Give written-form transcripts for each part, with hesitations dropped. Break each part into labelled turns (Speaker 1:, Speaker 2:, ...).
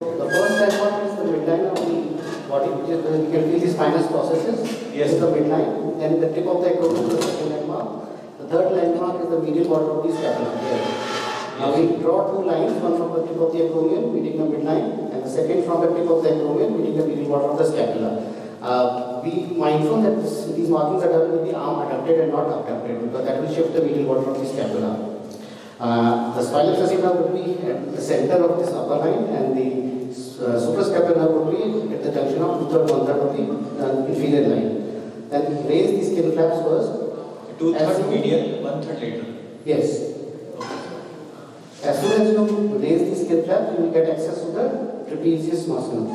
Speaker 1: The first landmark is the midline of the body, which is you can feel the spinous processes.
Speaker 2: Yes.
Speaker 1: Is the midline. Then the tip of the acromion is the second landmark. The third landmark is the medial border of the scapula. Here. Now we draw two lines, one from the tip of the acromion meeting the midline, and the second from the tip of the acromion meeting the medial border of the scapula. Be mindful that these markings are done with the arm adducted and not abducted, because that will shift the medial border of the scapula. The spinal accessory would be at the center of this upper line, and the suprascapular would be at the junction of 2/3, 1/3 of the inferior line. Then raise the skin flaps first.
Speaker 2: 2/3 medial, 1/3 lateral.
Speaker 1: Yes. As soon as you raise the skin flap, you will get access to the trapezius muscle.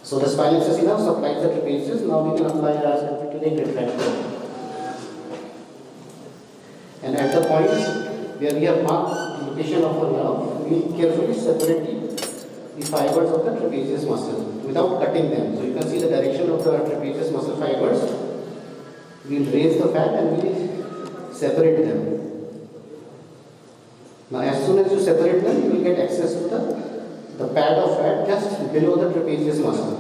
Speaker 1: So the spinal accessory now supplies the trapezius. Now we can apply our ventricular retractor. And at the point where we have marked the location of a nerve, we carefully separate the fibers of the trapezius muscle without cutting them. So you can see the direction of the trapezius muscle fibers. We will raise the fat and we separate them. Now as soon as you separate them, you will get access to the pad of fat just below the trapezius muscle.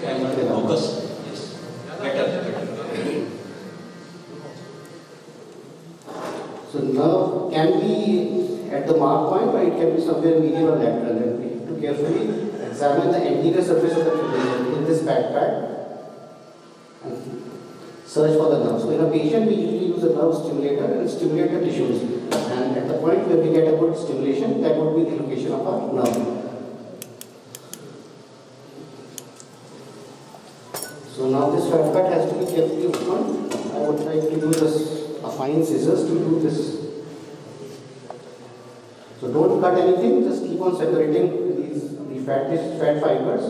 Speaker 2: Camera focus. Yes. Better.
Speaker 1: So nerve can be at the mark point, or it can be somewhere medial or lateral. And we have to carefully examine the anterior surface of the trapezium in this pad and search for the nerve. So in a patient, we usually use a nerve stimulator and stimulate the tissues. And at the point where we get a good stimulation, that would be the location of our nerve. So now this fat pad has to be carefully opened. I would like to use a fine scissors to do this. So don't cut anything, just keep on separating the fat fibers,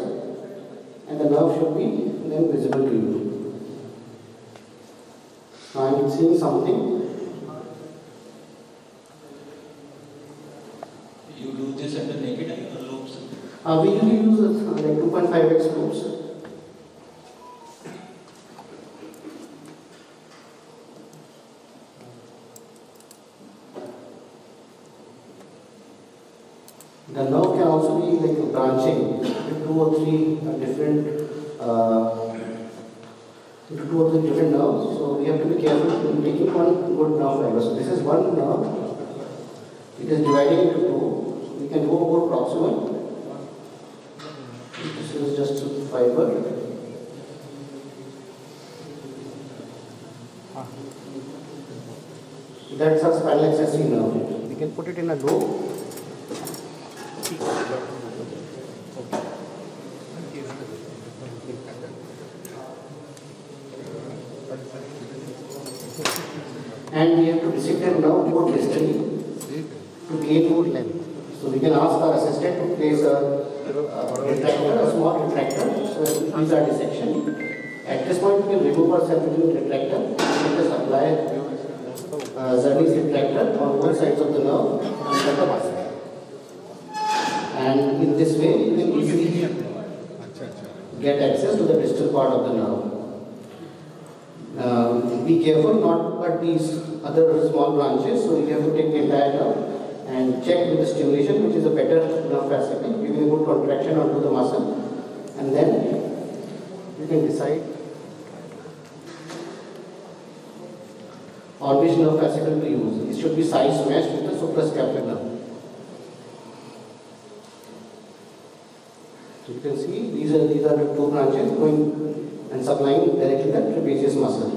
Speaker 1: and the nerve should be then visible to you. Now I am seeing something.
Speaker 2: You do this at the naked eye or loops?
Speaker 1: We usually use like 2.5x loops. The nerve can also be like branching into 2 or 3 different nerves. So we have to be careful in taking one good nerve fiber. So this is one nerve. It is dividing into 2. We can go more proximal. This is just a fiber. That's our spinal accessory nerve. We can put it in a lobe. And we have to dissect the nerve more distally to gain more length. So we can ask our assistant to place a retractor, a small retractor. So these are dissection. At this point, we can remove our self-retrieving retractor. We can just apply Zerni's retractor on both sides of the nerve and the muscle. And in this way, you can easily get access to the distal part of the nerve. Be careful not to cut these other small branches, so you have to take the entire nerve and check with the stimulation, which is a better nerve facility, giving a good contraction onto the muscle, and then you can decide on which nerve fascicle to use. It should be size matched with the suprascapular. So you can see these are the 2 branches going and supplying directly the trapezius muscle.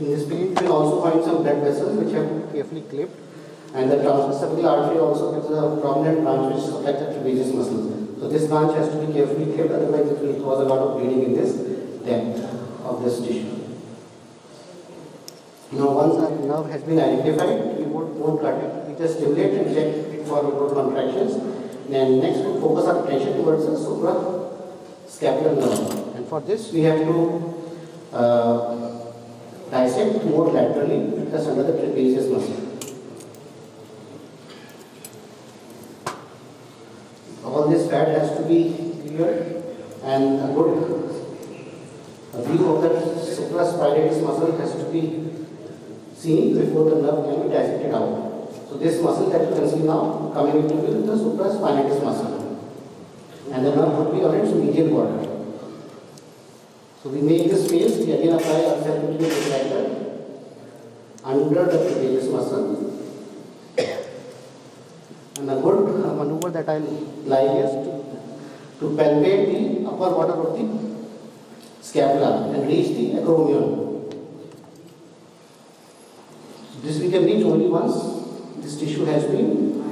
Speaker 1: In this page, you can also find some blood vessels which have been carefully clipped, and the transversapular artery also gives a prominent branch which supplies the trapezius muscle. So this branch has to be carefully clipped, otherwise it will cause a lot of bleeding in this depth of this tissue. Now once the nerve has been identified, we won't cut it. We just stimulate and check it for good contractions. Then next we focus our attention towards the suprascapular nerve. And for this we have to dissect more laterally just under the trapezius muscle. All this fat has to be cleared and a good A view of the supraspinatus muscle has to be seen before the nerve can be dissected out. So this muscle that you can see now coming into view is the supraspinatus muscle, and the nerve would be on its medial border. So we make this space, we again apply our self-limiting retractor under the trapezius muscle. And a good maneuver that I like is to palpate the upper border of the scapula and reach the acromion. This we can reach only once this tissue has been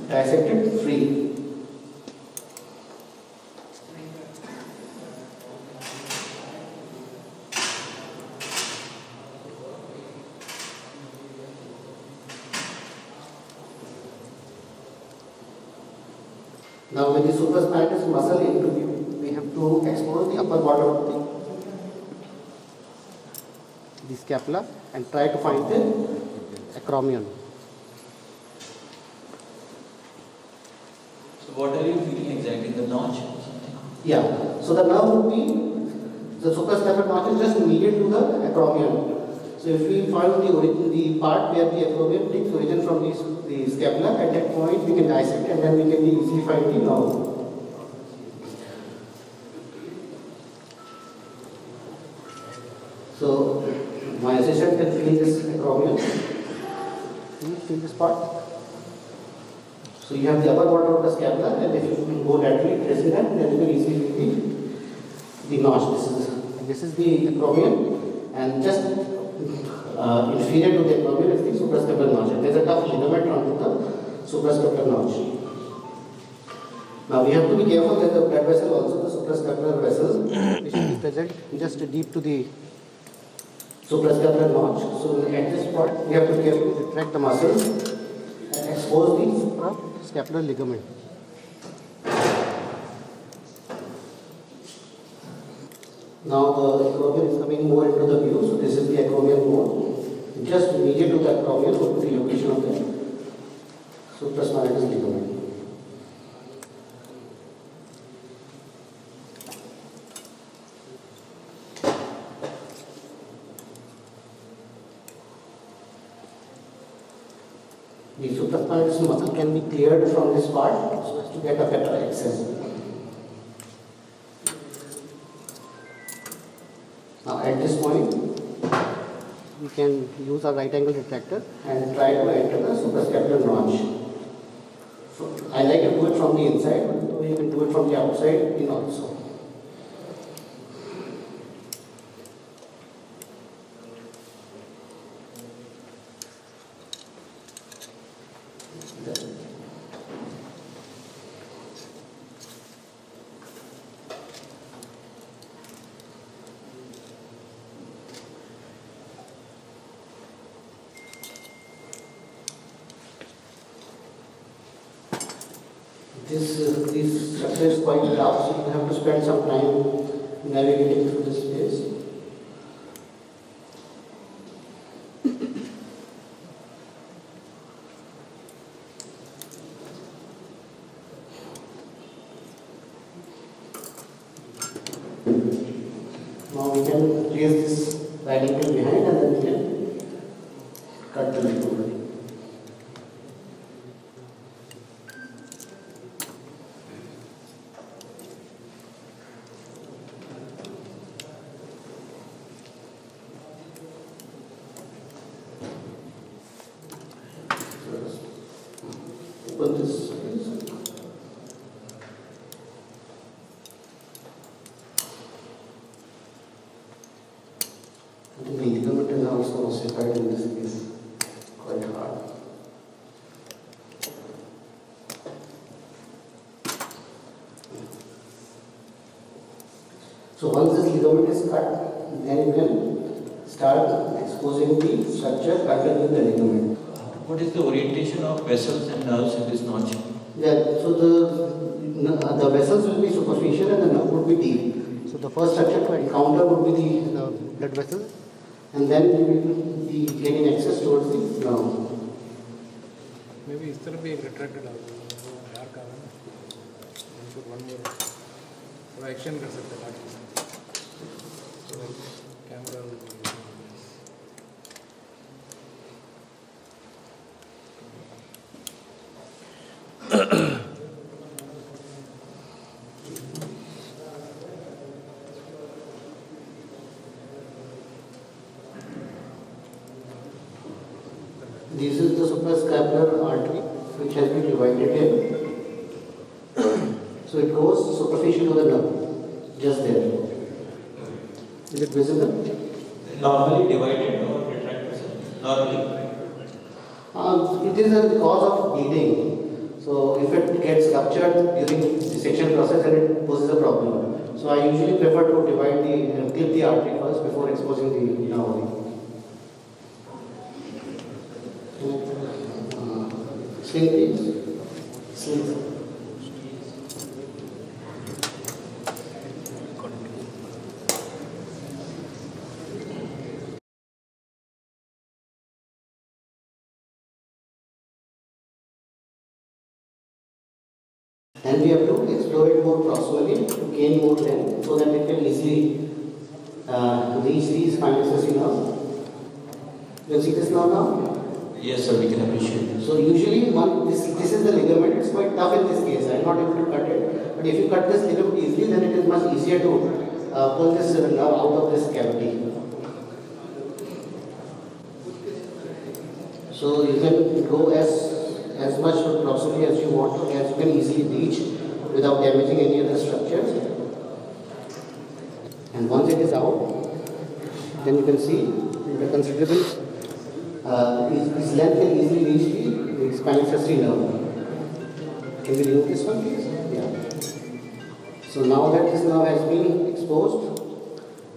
Speaker 1: dissected free. Now with the supraspinatus muscle into view, we have to expose the upper border of the scapula and try to find the acromion.
Speaker 2: So what are you feeling exactly? The notch or something?
Speaker 1: Yeah. So the nerve would be, the suprascapular notch is just immediate to the acromion. So if we find the part where the acromion takes origin from the scapula, at that point we can dissect and then we can easily find the nerve. So my assistant can feel this acromion. Feel this part. So you have the upper border of the scapula, and if you go laterally tracing that, then you can easily feel the notch. This is the acromion, and just inferior to the acromion is the suprascapular notch. And there is a tough ligament onto the suprascapular notch. Now we have to be careful that the blood vessel, also the suprascapular vessels, which should be present just deep to the suprascapular notch. So at this point, we have to carefully retract the muscles and expose the suprascapular ligament. Now the acromion is coming more into the view. So this is the acromion mode. Just immediate to the acromion would be the location of the supraspinatus ligament. The supraspinatus muscle can be cleared from this part so as to get a better access. Now at this point, we can use our right angle retractor and try to enter the suprascapular notch. So I like to do it from the inside, but you can do it from the outside in also. This structure is quite tough, so you have to spend some time navigating through this space. Now we can place this right ankle behind and then we can cut the ligament. Open this space. The ligament is also ossified in this case, quite hard. So once this ligament is cut, then you can start exposing the structure underneath the ligament.
Speaker 2: What is the orientation of vessels and nerves in this notch?
Speaker 1: Yeah, so the vessels will be superficial and the nerve would be deep. So the first structure to encounter would be the blood vessel, and then you will be getting access towards the nerve.
Speaker 3: Maybe इस तरफ भी एक retracted dark आ रहा है ना, one more थोड़ा action कर सकते हैं ताकि So that camera will be using this.
Speaker 1: This is the suprascapular artery which has been divided here. So it goes superficial to the nerve, just there. Is it visible?
Speaker 2: Normally divided or retracted, sir? Normally.
Speaker 1: It is a cause of bleeding. So if it gets ruptured during dissection process, then it poses a problem. So I usually prefer to divide and clip the artery first before exposing the nerve. Sling please. Sling. And we have to explore it more proximally to gain more length so that it can easily reach the spinal accessory nerve. You see this nerve now?
Speaker 2: Yes, sir, we can appreciate it.
Speaker 1: So usually this is the ligament. It's quite tough in this case. I am not able to cut it. But if you cut this ligament easily, then it is much easier to pull this nerve out of this cavity. So you can go as much proximity as you want, as you can easily reach without damaging any other structures. And once it is out, then you can see the considerable his length can easily reach the spinal accessory nerve. Can we remove this one, please? Yeah. So now that this nerve has been exposed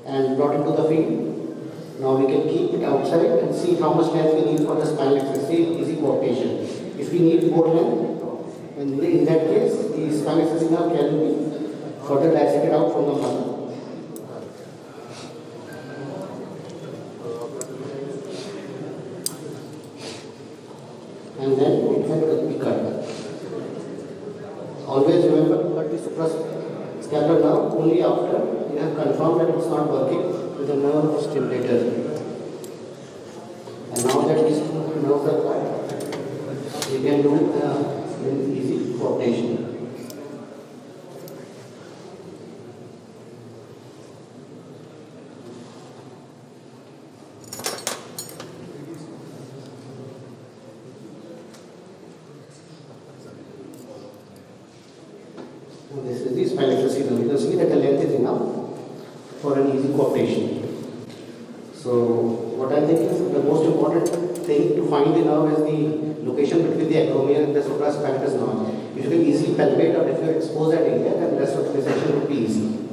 Speaker 1: and brought into the field, now we can keep it outside and see how much length we need for the spinal accessory easy coarctation. If we need more length, then in that case, the spinal accessory nerve can be further dissected out from the muscle. And then it can be cut. Always remember to cut the suprascapular nerve only after you have confirmed that it's not working with a nerve stimulator. And now that these two nerves are cut, we can do an easy coordination. This is the spinal accessory nerve. You can see that the length is enough for an easy coordination. So what I think is the most important thing to find the nerve is the location between the acromion and the supraspinatus nerve. If you can easily palpate or if you expose that area, then the rest of the section would be easy.